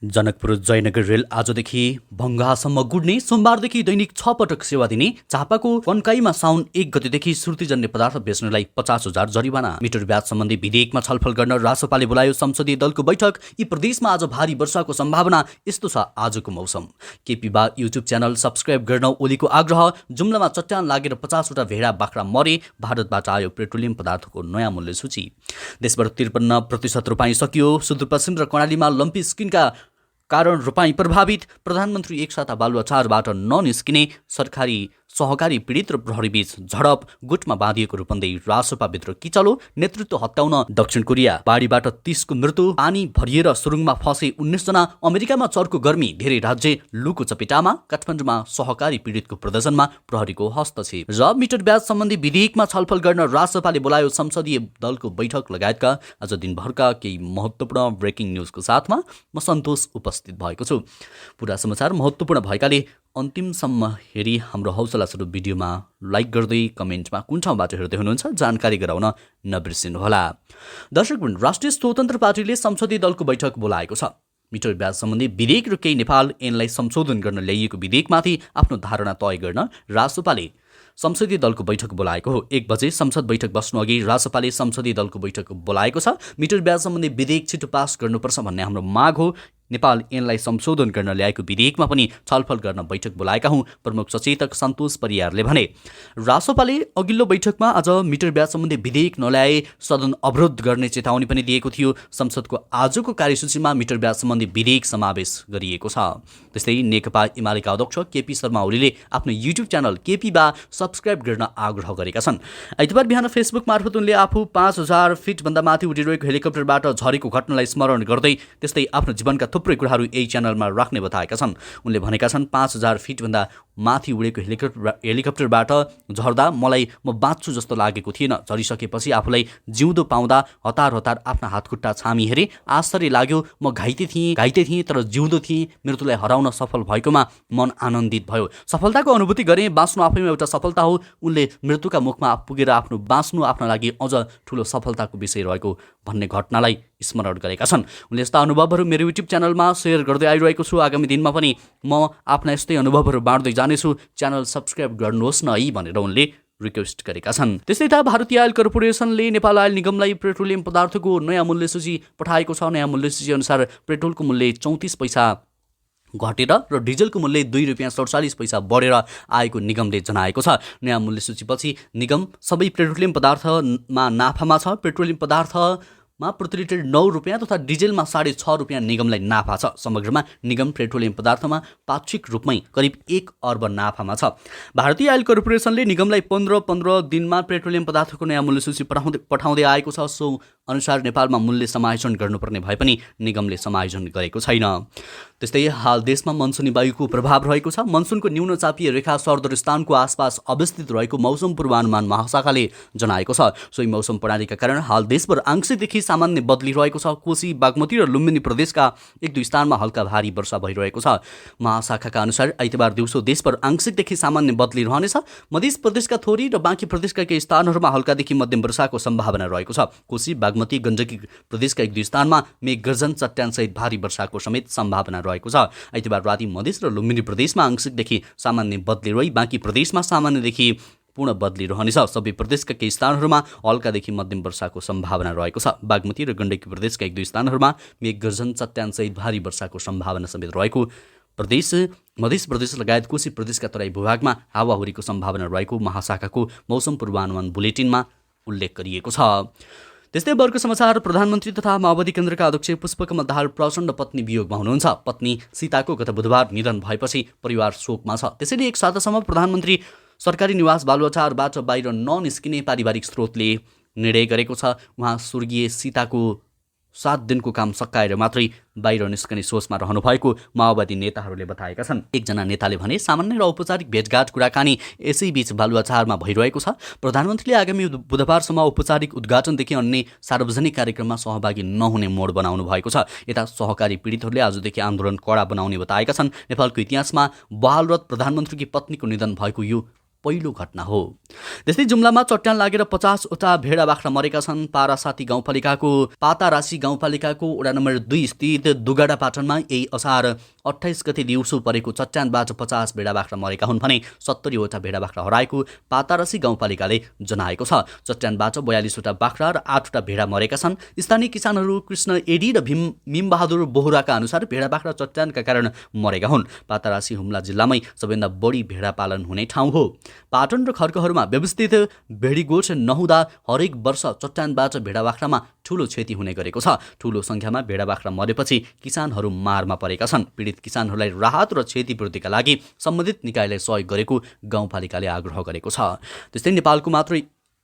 Janakpur Jaynagar rail आजदेखि भङ्गासम्म गुड्ने, सोमबारदेखि दैनिक 6 पटक सेवा दिने, झापाको कन्काईमा साउन 1 गतेदेखि श्रुतिजन्य पदार्थ बेच्नेलाई 50,000 जरिवाना। मिटर ब्याज सम्बन्धी विधेयकमा छलफल गर्न रासोपाले बोलायो संसदीय दलको बैठक। यी प्रदेशमा आज भारी वर्षाको सम्भावना। यस्तो छ आजको मौसम। केपी बा युट्युब च्यानल सब्स्क्राइब गर्न ओलीको आग्रह। जुम्लामा चट्टान लागेर 50 वटा भेडा बाख्रा मरे। भारतबाट आयो पेट्रोलियम पदार्थको नयाँ मूल्य सूची। देशभर 53% रोपाइँ सकियो। सुदूरपश्चिम र कर्णालीमा लम्पी स्किनका कारण रोपाइँ प्रभावित। प्रधानमन्त्री एक साता बालुवाचारबाट ननिस्किने, सरकारी सहकारी पीडित र प्रहरीबीच झडप। गुटमा बाँधिएको रूपन्देही रासोपाभित्र किचलो, नेतृत्व हत्याउन दक्षिण कोरिया। बाढीबाट 30 को मृत्यु। पानी भरिएर सुरुङमा फँसे 19 जना। अमेरिकामा चर्को गर्मी, धेरै राज्य लुको चपेटामा। काठमाडौँमा सहकारी पीडितको प्रदर्शनमा प्रहरीको हस्तक्षेप। र मिटर ब्याज सम्बन्धी विधेयकमा छलफल गर्न रासोपाले बोलायो संसदीय दलको बैठक लगायतका आज दिनभरका केही महत्त्वपूर्ण ब्रेकिङ न्युजको साथमा म सन्तोष उपस्थित भएको छु। पुरा समाचार महत्त्वपूर्ण भएकाले अन्तिमसम्म हेरी हाम्रो हौसला स्वरूप भिडियोमा लाइक गर्दै कमेन्टमा कुन ठाउँबाट हेर्दै हुनुहुन्छ जानकारी गराउन नबिर्सिनुहोला। दर्शकवृन्द, राष्ट्रिय स्वतन्त्र पार्टीले संसदीय दलको बैठक बोलाएको छ। मिटर ब्याज सम्बन्धी विधेयक र केही नेपाल ऐनलाई संशोधन गर्न ल्याइएको विधेयकमाथि आफ्नो धारणा तय गर्न रासोपाले संसदीय दलको बैठक बोलाएको हो। 1 बजे संसद बैठक बस्नु अघि रासोपाले संसदीय दलको बैठक बोलाएको छ। मिटर ब्याज सम्बन्धी विधेयक छिटो पास गर्नुपर्छ भन्ने हाम्रो माग हो। नेपाल ऐनलाई संशोधन गर्न ल्याएको विधेयकमा पनि छलफल गर्न बैठक बोलाएका हुँ प्रमुख सचेतक सन्तोष परियारले भने। रासोपाले अघिल्लो बैठकमा आज मिटर ब्याज सम्बन्धी विधेयक नल्याए सदन अवरोध गर्ने चेतावनी पनि दिएको थियो। संसदको आजको कार्यसूचीमा मिटर ब्याज सम्बन्धी विधेयक समावेश गरिएको छ। त्यस्तै नेकपा एमालेका अध्यक्ष केपी शर्मा ओलीले आफ्नो युट्युब च्यानल केपी बा सब्स्क्राइब गर्न आग्रह गरेका छन्। आइतबार बिहान फेसबुक मार्फत उनले आफू 5,000 फिटभन्दा माथि उडिरहेको हेलिकप्टरबाट झरेको घटनालाई स्मरण गर्दै त्यस्तै आफ्नो जीवनका थुप्रै कुराहरू यही च्यानलमा राख्ने बताएका छन्। उनले भनेका छन्, 5,000 फिटभन्दा माथि उडेको हेलिकप्टरबाट झर्दा मलाई म बाँच्छु जस्तो लागेको थिएन। झरिसकेपछि आफूलाई जिउँदो पाउँदा हतार हतार आफ्ना हातखुट्टा छामी हेरे। आश्चर्य लाग्यो। म घाइते थिएँ तर जिउँदो थिएँ। मृत्युलाई हराउन सफल भएकोमा मन आनन्दित भयो। सफलताको अनुभूति गरेँ। बाँच्नु आफैमा एउटा सफलता हो। उनले मृत्युका मुखमा पुगेर बाँच्नु आफ्ना लागि अझ ठुलो सफलताको विषय रहेको भन्ने घटनालाई स्मरण गरेका छन्। उनले यस्ता अनुभवहरू मेरो युट्युब च्यानलमा सेयर गर्दै आइरहेको छु। आगामी दिनमा पनि म आफ्ना यस्तै अनुभवहरू बाँड्दै जानेछु। च्यानल सब्स्क्राइब गर्नुहोस् न है भनेर उनले रिक्वेस्ट गरेका छन्। त्यस्तै त भारतीय आयल कर्पोरेसनले नेपाल आयल निगमलाई पेट्रोलियम पदार्थको नयाँ मूल्य सूची पठाएको छ। नयाँ मूल्य सूची अनुसार पेट्रोलको मूल्य 34 पैसा घटेर र डिजलको मूल्य 2 रुपियाँ 47 पैसा बढेर आएको निगमले जनाएको छ। नयाँ मूल्य सूचीपछि निगम सबै पेट्रोलियम पदार्थमा नाफामा छ। पेट्रोलियम पदार्थमा प्रति लिटर 9 रुपियाँ तथा डिजेलमा 6.5 रुपियाँ निगमलाई नाफा छ। समग्रमा निगम पेट्रोलियम पदार्थमा पाक्षिक रूपमै करिब 1 अर्ब नाफामा छ। भारतीय आयल कर्पोरेसनले निगमलाई 15 दिनमा पेट्रोलियम पदार्थको नयाँ मूल्य सूची पठाउँदै आएको छ। सो अनुसार नेपालमा मूल्य समायोजन गर्नुपर्ने भए पनि निगमले समायोजन गरेको छैन। त्यस्तै हाल देशमा मनसुनी वायुको प्रभाव रहेको छ। मनसुनको न्यून चापीय रेखा सरदरस्थानको आसपास अवस्थित रहेको मौसम पूर्वानुमान महाशाखाले जनाएको छ। सोही मौसम प्रणालीका कारण हाल देशभर आंशिकदेखि सामान्य बदली रहेको छ। कोशी, बागमती र लुम्बिनी प्रदेशका 1-2 स्थानमा हल्का भारी वर्षा भइरहेको छ। महाशाखाका अनुसार आइतबार दिउँसो देशभर आंशिकदेखि सामान्य बदली रहनेछ। मध्य प्रदेशका थोरै र बाँकी प्रदेशका केही स्थानहरूमा हल्कादेखि मध्यम वर्षाको सम्भावना रहेको छ। कोशी, बागमती, गण्डकी प्रदेशका 1-2 स्थानमा मेघगर्जन, चट्यानसहित भारी वर्षाको समेत सम्भावना रहेको छ। आइतबार राति मधेस र लुम्बिनी प्रदेशमा आंशिकदेखि सामान्य बदली रही बाँकी प्रदेशमा सामान्यदेखि पूर्ण बदली रहनेछ। सबै प्रदेशका केही स्थानहरूमा हल्कादेखि मध्यम वर्षाको सम्भावना रहेको छ। बागमती र गण्डकी प्रदेशका 1-2 स्थानहरूमा मेघगर्जन, चट्यानसहित भारी वर्षाको सम्भावना समेत रहेको प्रदेश मध्य प्रदेश लगायत कोशी प्रदेशका तराई भूभागमा हावाहुरीको सम्भावना रहेको महाशाखाको मौसम पूर्वानुमान बुलेटिनमा उल्लेख गरिएको छ। त्यस्तै वर्ग समाचार। प्रधानमन्त्री तथा माओवादी केन्द्रका अध्यक्ष पुष्पकमल दाहाल प्रचण्ड पत्नी वियोगमा हुनुहुन्छ। पत्नी सीताको गत बुधबार निधन भएपछि परिवार शोकमा छ। त्यसैले 1 सातासम्म प्रधानमन्त्री सरकारी निवास बालुवाचारबाट बाहिर ननिस्किने पारिवारिक स्रोतले निर्णय गरेको छ। उहाँ स्वर्गीय सीताको 7 दिनको काम सकाएर मात्रै बाहिर निस्कने सोचमा रहनु भएको माओवादी नेताहरूले बताएका छन्। एकजना नेताले भने सामान्य र औपचारिक भेटघाट कुराकानी यसैबीच बालुवाचारमा भइरहेको छ। प्रधानमन्त्रीले आगामी बुधबारसम्म औपचारिक उद्घाटनदेखि अन्य सार्वजनिक कार्यक्रममा सहभागी नहुने मोड बनाउनु भएको छ। यता सहकारी पीडितहरूले आजदेखि आन्दोलन कडा बनाउने बताएका छन्। नेपालको इतिहासमा बहालरत प्रधानमन्त्रीकी पत्नीको निधन भएको यो पहिलो घटना हो। त्यस्तै जुम्लामा चट्याङ लागेर 50वटा भेडा बाख्रा मरेका छन्। पारासाती गाउँपालिकाको पातारासी गाउँपालिकाको वडा नम्बर 2 स्थित दुगडा पाटनमा यही असार 28 गते दिउँसो परेको चट्याङबाट 50 भेडा बाख्रा मरेका हुन् भने 70वटा भेडा बाख्रा हराएको पातारासी गाउँपालिकाले जनाएको छ। चट्याङबाट 42वटा बाख्रा र 8वटा भेडा मरेका छन्। स्थानीय किसानहरू कृष्ण एडी र भीमबहादुर बोहराका अनुसार भेडा बाख्रा चट्याङका कारण मरेका हुन्। पातारासी हुम्ला जिल्लामै सबैभन्दा बढी भेडा पालन हुने ठाउँ हो। पाटन र खर्कहरूमा व्यवस्थित भेडीगोठ नहुँदा हरेक वर्ष चट्याङबाट भेडा बाख्रामा ठूलो क्षति हुने गरेको छ। ठूलो संख्यामा भेडा बाख्रा मरेपछि किसानहरू मारमा परेका छन्। पीडित किसानहरूलाई राहत र क्षतिपूर्तिका लागि सम्बन्धित निकायलाई सहयोग गरेको गाउँपालिकाले आग्रह गरेको छ। त्यस्तै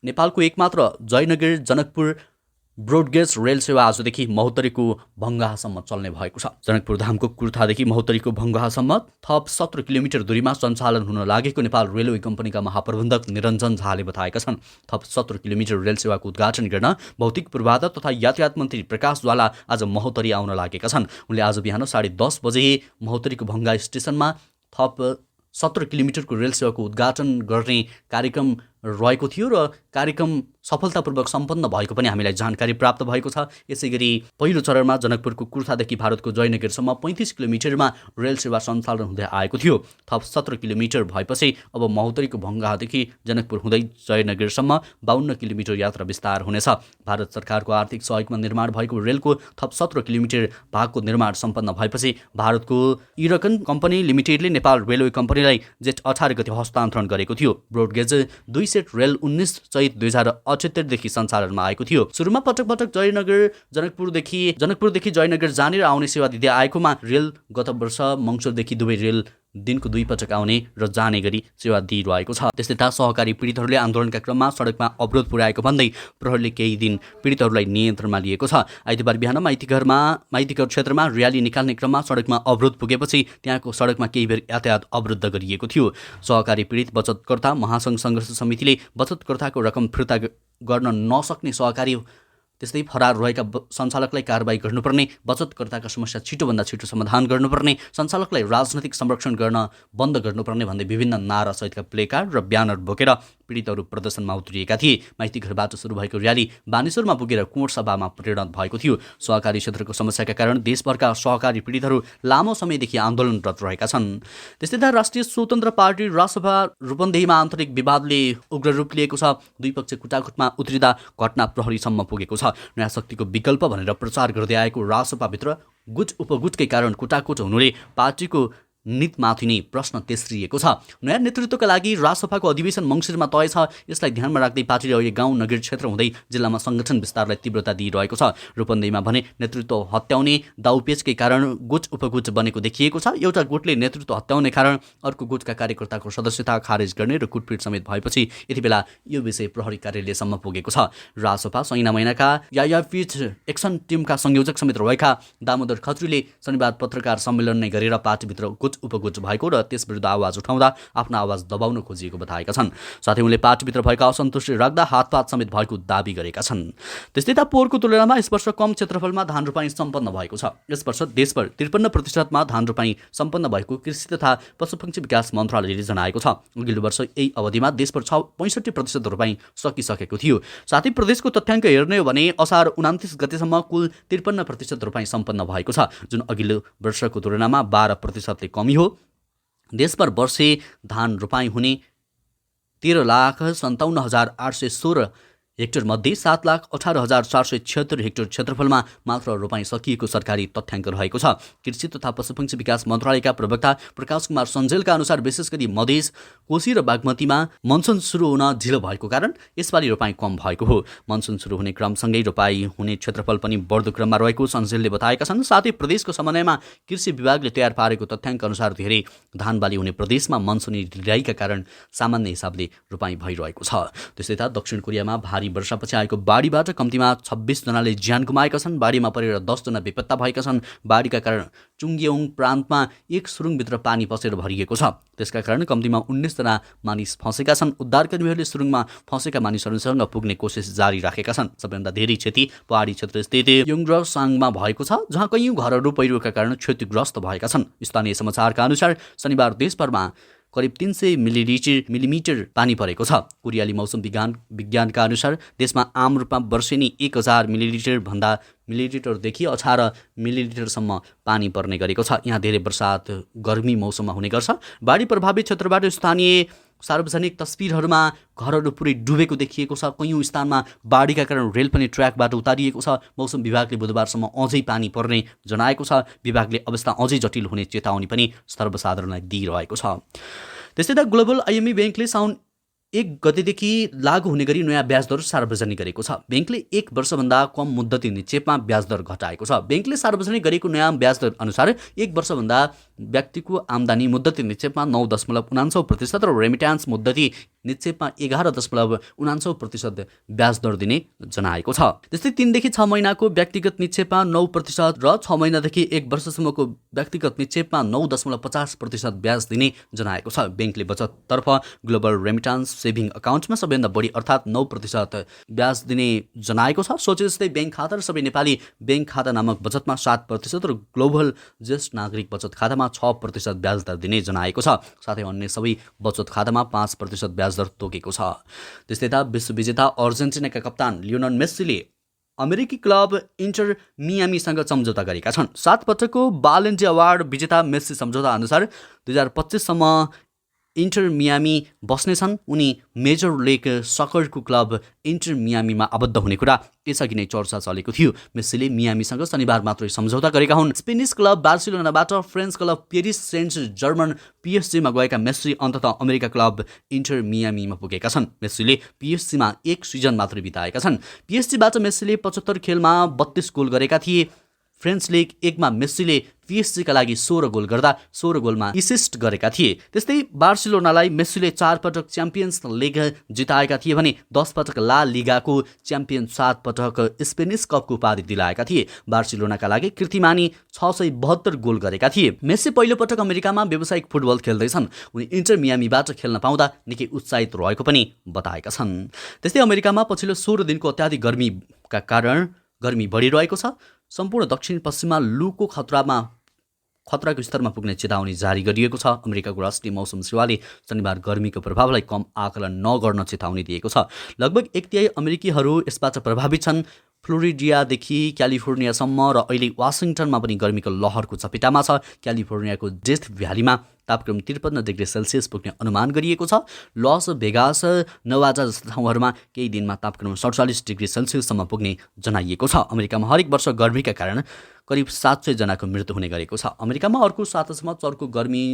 नेपालको एकमात्र जयनगर जनकपुर ब्रोडगेज रेल सेवा आजदेखि महोत्तरीको भङ्गाहासम्म चल्ने भएको छ। जनकपुर धामको कुर्थादेखि महोत्तरीको भङ्गाहासम्म थप 17 किलोमिटर दूरीमा सञ्चालन हुन लागेको नेपाल रेलवे कम्पनीका महाप्रबन्धक निरञ्जन झाले बताएका छन्। थप 17 किलोमिटर रेल सेवाको उद्घाटन गर्न भौतिक पूर्वाधार तथा यातायात मन्त्री प्रकाश ज्वाला आज महोत्तरी आउन लागेका छन्। उनले आज बिहान 10:30 बजे महोत्तरीको भङ्गा स्टेसनमा थप 17 किलोमिटरको रेल सेवाको उद्घाटन गर्ने कार्यक्रम रहेको थियो र कार्यक्रम सफलतापूर्वक सम्पन्न भएको पनि हामीलाई जानकारी प्राप्त भएको छ। यसैगरी पहिलो चरणमा जनकपुरको कुर्थादेखि भारतको जयनगरसम्म 35 किलोमिटरमा रेल सेवा सञ्चालन हुँदै आएको थियो। थप 17 किलोमिटर भएपछि अब महोत्तरीको भङ्गादेखि जनकपुर हुँदै जयनगरसम्म 52 किलोमिटर यात्रा विस्तार हुनेछ। भारत सरकारको आर्थिक सहयोगमा निर्माण भएको रेलको थप 17 किलोमिटर भागको निर्माण सम्पन्न भएपछि भारतको इरकन कम्पनी लिमिटेडले नेपाल रेलवे कम्पनीलाई जेठ 18 गते हस्तान्तरण गरेको थियो। ब्रोडगेज 2 सेट रेल 19 चैत 2078 देखि सञ्चालनमा आएको थियो। सुरुमा पटक पटक जनकपुरदेखि जयनगर जाने र आउने सेवा दिँदै आएकोमा रेल गत वर्ष मङ्सिरदेखि दुवै रेल दिनको 2 पटक आउने र जाने गरी सेवा दिइरहेको छ। त्यस्तै सहकारी पीडितहरूले आन्दोलनका क्रममा सडकमा अवरोध पुर्याएको भन्दै प्रहरीले केही दिन पीडितहरूलाई नियन्त्रणमा लिएको छ। आइतबार बिहान माइतीघर क्षेत्रमा र्याली निकाल्ने क्रममा सडकमा अवरोध पुगेपछि त्यहाँको सडकमा केही बेर यातायात अवरुद्ध गरिएको थियो। सहकारी पीडित बचतकर्ता महासङ्घ सङ्घर्ष समितिले बचतकर्ताको रकम फिर्ता गर्न नसक्ने सहकारी त्यस्तै फरार रहेका सञ्चालकलाई कारबाही गर्नुपर्ने, बचतकर्ताका समस्या छिटोभन्दा छिटो समाधान गर्नुपर्ने, सञ्चालकलाई राजनैतिक संरक्षण गर्न बन्द गर्नुपर्ने भन्दै विभिन्न नारा सहितका प्लेकार्ड र ब्यानर बोकेर पीडितहरू प्रदर्शनमा उत्रिएका थिए। माइतीघरबाट सुरु भएको र्याली बानेश्वरमा पुगेर कुँवर सभामा परिणत भएको थियो। सहकारी क्षेत्रको समस्याका कारण देशभरका सहकारी पीडितहरू लामो समयदेखि आन्दोलनरत रहेका छन्। त्यस्तै राष्ट्रिय स्वतन्त्र पार्टी रासपा रूपन्देहीमा आन्तरिक विवादले उग्र रूप लिएको छ। दुई पक्ष कुटाकुटमा उत्रिँदा घटना प्रहरीसम्म पुगेको छ। नयाँ शक्तिको विकल्प भनेर प्रचार गर्दै आएको रासपाभित्र गुट उपगुटकै कारण कुटाकुट हुनुले पार्टीको नीतिमाथि नै प्रश्न तेस्रिएको छ। नयाँ नेतृत्वका लागि रासपाको अधिवेशन मङ्सिरमा तय छ। यसलाई ध्यानमा राख्दै पार्टीले अहिले गाउँ नगर क्षेत्र हुँदै जिल्लामा संगठन विस्तारलाई तीव्रता दिइरहेको छ। रूपन्देहीमा भने नेतृत्व हत्याउने दाउपेचकै कारण गुट उपगुट बनेको देखिएको छ। एउटा गुटले नेतृत्व हत्याउने कारण अर्को गुटका कार्यकर्ताको सदस्यता खारेज गर्ने र कुटपिट समेत भएपछि यति बेला यो विषय प्रहरी कार्यालयसम्म पुगेको छ। रासपा सैना महिनाका यायापीठ एक्सन टिमका संयोजक समेत रहेका दामोदर खत्रीले शनिबार पत्रकार सम्मेलन नै गरेर पार्टीभित्र उपगुट भएको र त्यस विरुद्ध आवाज उठाउँदा आफ्नो आवाज दबाउन खोजिएको बताएका छन्। साथै उनले पार्टीभित्र भएका असन्तुष्टि राख्दा हातपात समेत भएको दाबी गरेका छन्। त्यस्तै पोहोरको तुलनामा यस वर्ष कम क्षेत्रफलमा धान रोपाई सम्पन्न भएको छ। यस वर्ष देशभर 53% धान रोपाई सम्पन्न भएको कृषि तथा पशुपक्षी विकास मन्त्रालयले जनाएको छ। अघिल्लो वर्ष यही अवधिमा देशभर 65% रोपाई सकिसकेको थियो। साथै प्रदेशको तथ्याङ्क हेर्ने हो भने असार 29 गतेसम्म कुल 53% रोपाई सम्पन्न भएको छ, जुन अघिल्लो वर्षको तुलनामा 12% कमी हो। देशभर वर्षे धान रोपाई हुने 13,57,816 हेक्टर मध्ये 7,18,476 हेक्टर क्षेत्रफलमा मात्र रोपाई सकिएको सरकारी तथ्याङ्क रहेको छ। कृषि तथा पशुपक्षी विकास मन्त्रालयका प्रवक्ता प्रकाश कुमार सञ्जेलका अनुसार विशेष गरी मधेस, कोशी र बागमतीमा मनसुन सुरु हुन ढिलो भएको कारण यसपालि रोपाई कम भएको हो। मनसुन सुरु हुने क्रमसँगै रोपाई हुने क्षेत्रफल पनि बढ्दो क्रममा रहेको सञ्जेलले बताएका छन्। साथै प्रदेशको समन्वयमा कृषि विभागले तयार पारेको तथ्याङ्क अनुसार धेरै धान बाली हुने प्रदेशमा मनसुनी ढिलाइका कारण सामान्य हिसाबले रोपाई भइरहेको छ। त्यस्तै दक्षिण कोरियामा भारी वर्षापछि आएको बाढीबाट कम्तीमा 26 जनाले ज्यान गुमाएका छन्। बाढीमा परेर 10 जना बेपत्ता भएका छन्। बाढीका कारण चुङ्ग्योङ प्रान्तमा एक सुरुङभित्र पानी पसेर भरिएको छ। त्यसका कारण कम्तीमा 19 जना मानिस फँसेका छन्। उद्धारकर्मीहरूले सुरुङमा फँसेका मानिसहरूसँग पुग्ने कोसिस जारी राखेका छन्। सबैभन्दा धेरै क्षति पहाडी क्षेत्र स्थित योङरसाङमा भएको छ, जहाँ कैयौँ घरहरू पहिरोका कारण क्षतिग्रस्त भएका छन्। स्थानीय समाचारका अनुसार शनिबार देशभरमा करिब 300 मिलिमिटर पानी परेको छ। कोरियाली मौसम विज्ञानका अनुसार देशमा आम रूपमा वर्षेनी 1000 मिलिलिटरदेखि 18 मिलिलिटरसम्म पानी पर्ने गरेको छ। यहाँ धेरै वर्षात गर्मी मौसममा हुने गर्छ। बाढी प्रभावित क्षेत्रबाट स्थानीय सार्वजनिक तस्बिरहरूमा घरहरू पुरै डुबेको देखिएको छ। कयौँ स्थानमा बाढीका कारण रेल पनि ट्र्याकबाट उतारिएको छ। मौसम विभागले बुधबारसम्म अझै पानी पर्ने जनाएको छ। विभागले अवस्था अझै जटिल हुने चेतावनी पनि सर्वसाधारणलाई दिइरहेको छ। त्यस्तै त ग्लोबल आइएमई ब्याङ्कले साउन 1 गतेदेखि लागू हुने गरी नयाँ ब्याज दर सार्वजनिक गरेको छ। ब्याङ्कले 1 वर्षभन्दा कम मुद्दती निक्षेपमा ब्याज दर घटाएको छ। ब्याङ्कले सार्वजनिक गरेको नयाँ ब्याज दर अनुसार 1 वर्षभन्दा व्यक्तिको आम्दानी मुद्दती निक्षेपमा 9.49% र रेमिट्यान्स मुद्दती निक्षेपमा 11.49% ब्याज दर दिने जनाएको छ। त्यस्तै 3 देखि 6 महिनाको व्यक्तिगत निक्षेपमा 9% र 6 महिनादेखि 1 वर्षसम्मको व्यक्तिगत निक्षेपमा 9.50% ब्याज दिने जनाएको छ। ब्याङ्कले बचततर्फ ग्लोबल रेमिट्यान्स सेभिङ अकाउन्टमा सबैभन्दा बढी अर्थात् 9% ब्याज दिने जनाएको छ। सोचे जस्तै ब्याङ्क खाता र सबै नेपाली ब्याङ्क खाता नामक बचतमा 7% र ग्लोबल ज्येष्ठ नागरिक बचत खातामा 6% ब्याज दर दिने जनाएको छ। साथै अन्य सबै बचत खातामा 5% ब्याज दर तोकेको छ। त्यस्तै त विश्व विजेता अर्जेन्टिनाका कप्तान लियोनल मेस्सीले अमेरिकी क्लब इन्टर मियामीसँग सम्झौता गरेका छन्। 7 पटकको बालन डी अवार्ड विजेता मेस्सी सम्झौता अनुसार 2025 सम्म इन्टर मियामी बस्नेछन्। उनी मेजर लिग सकरको क्लब इन्टर मियामीमा आबद्ध हुने कुरा यसअघि नै चर्चा चलेको थियो। मेस्सीले मियामीसँग शनिबार मात्रै सम्झौता गरेका हुन्। स्पेनिस क्लब बार्सिलोनाबाट French club Paris Saint Germain पिएसजीमा गएका मेस्सी अन्ततः अमेरिका क्लब इन्टर मियामीमा पुगेका छन्। मेस्सीले पिएसजीमा 1 सिजन मात्रै बिताएका छन्। पिएसजीबाट मेस्सीले 75 खेलमा 32 गोल गरेका थिए। फ्रेन्च लिग 1मा मेस्सीले पिएसजीका लागि 16 गोल गर्दा 16 गोलमा एसिस्ट गरेका थिए। त्यस्तै बार्सिलोनालाई मेस्सीले 4 पटक च्याम्पियन्स लिग जिताएका थिए भने 10 पटक ला लिगाको च्याम्पियन, 7 पटक स्पेनिस कपको उपाधि दिलाएका थिए। बार्सिलोनाका लागि कीर्तिमानी 672 गोल गरेका थिए। मेस्सी पहिलो पटक अमेरिकामा व्यावसायिक फुटबल खेल्दैछन्। उनी इन्टर मियामीबाट खेल्न पाउँदा निकै उत्साहित रहेको पनि बताएका छन्। त्यस्तै अमेरिकामा पछिल्लो 16 दिनको अत्याधिक गर्मीका कारण गर्मी बढिरहेको छ। सम्पूर्ण दक्षिण पश्चिममा लूको खतराको स्तरमा पुग्ने चेतावनी जारी गरिएको छ। अमेरिकाको राष्ट्रिय मौसम सेवाले शनिबार गर्मीको प्रभावलाई कम आकलन नगर्न चेतावनी दिएको छ। लगभग 1/3 अमेरिकीहरू यसबाट प्रभावित छन्। फ्लोरिडियादेखि क्यालिफोर्नियासम्म र अहिले वासिङटनमा पनि गर्मीको लहरको चपेटामा छ। क्यालिफोर्नियाको डेथ भ्यालीमा तापक्रम 53 डिग्री सेल्सियस पुग्ने अनुमान गरिएको छ। लस भेगास, नवाजा जस्ता ठाउँहरूमा केही दिनमा तापक्रम 47 डिग्री सेल्सियससम्म पुग्ने जनाइएको छ। अमेरिकामा हरेक वर्ष गर्मीका कारण करिब 700 जनाको मृत्यु हुने गरेको छ। अमेरिकामा अर्को 7 हप्तासम्म चर्को गर्मी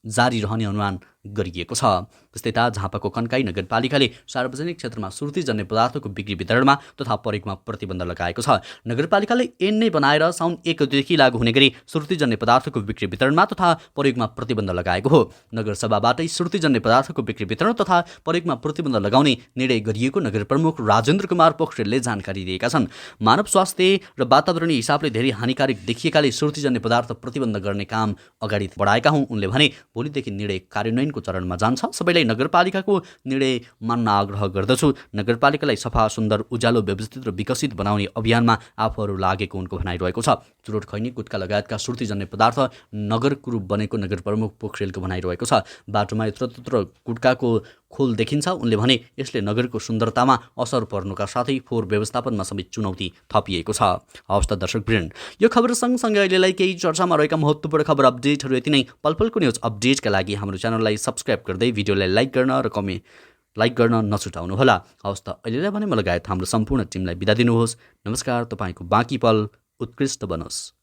जारी रहने अनुमान गरिएको छ। त्यस्तै त झापाको कन्काई नगरपालिकाले सार्वजनिक क्षेत्रमा सुर्तीजन्य पदार्थको बिक्री वितरणमा तथा प्रयोगमा प्रतिबन्ध लगाएको छ। नगरपालिकाले ऐन नै बनाएर साउन 1 गतेदेखि लागू हुने गरी सुर्तीजन्य पदार्थको बिक्री वितरणमा तथा प्रयोगमा प्रतिबन्ध लगाएको हो। नगरसभाबाटै सुर्तीजन्य पदार्थको बिक्री वितरण तथा प्रयोगमा प्रतिबन्ध लगाउने निर्णय गरिएको नगर प्रमुख राजेन्द्र कुमार पोखरेलले जानकारी दिएका छन्। मानव स्वास्थ्य र वातावरणीय हिसाबले धेरै हानिकारक देखिएकाले सुर्तीजन्य पदार्थ प्रतिबन्ध गर्ने काम अगाडि बढाएका हुन्। उनले भने भोलिदेखि निर्णय कार्यान्वयनको चरणमा जान्छ। सबैलाई नगरपालिकाको निर्णय मान्न आग्रह गर्दछु। नगरपालिकालाई सफा, सुन्दर, उज्यालो, व्यवस्थित र विकसित बनाउने अभियानमा आफूहरू लागेको उनको भनाइरहेको छ। चुरोट, खैनी, गुट्का लगायतका सुर्तीजन्य पदार्थ नगरको रूप बनेको नगर प्रमुख पोखरेलको भनाइरहेको छ। बाटोमा यत्रतत्र गुट्काको खोल देखिन्छ। उनले भने यसले नगरको सुन्दरतामा असर पर्नुका साथै फोहोर व्यवस्थापनमा समेत चुनौती थपिएको छ। हवस् त दर्शकवृन्द, यो खबर सँगसँगै अहिलेलाई केही चर्चामा रहेका महत्त्वपूर्ण खबर अपडेटहरू यति नै। पलपलको न्युज अपडेटका लागि हाम्रो च्यानललाई सब्स्क्राइब गर्दै भिडियोलाई लाइक गर्न नछुटाउनुहोला। हवस् त अहिलेलाई भने म लगायत हाम्रो सम्पूर्ण टिमलाई बिदा दिनुहोस्। नमस्कार। तपाईँको बाँकी पल उत्कृष्ट बनोस्।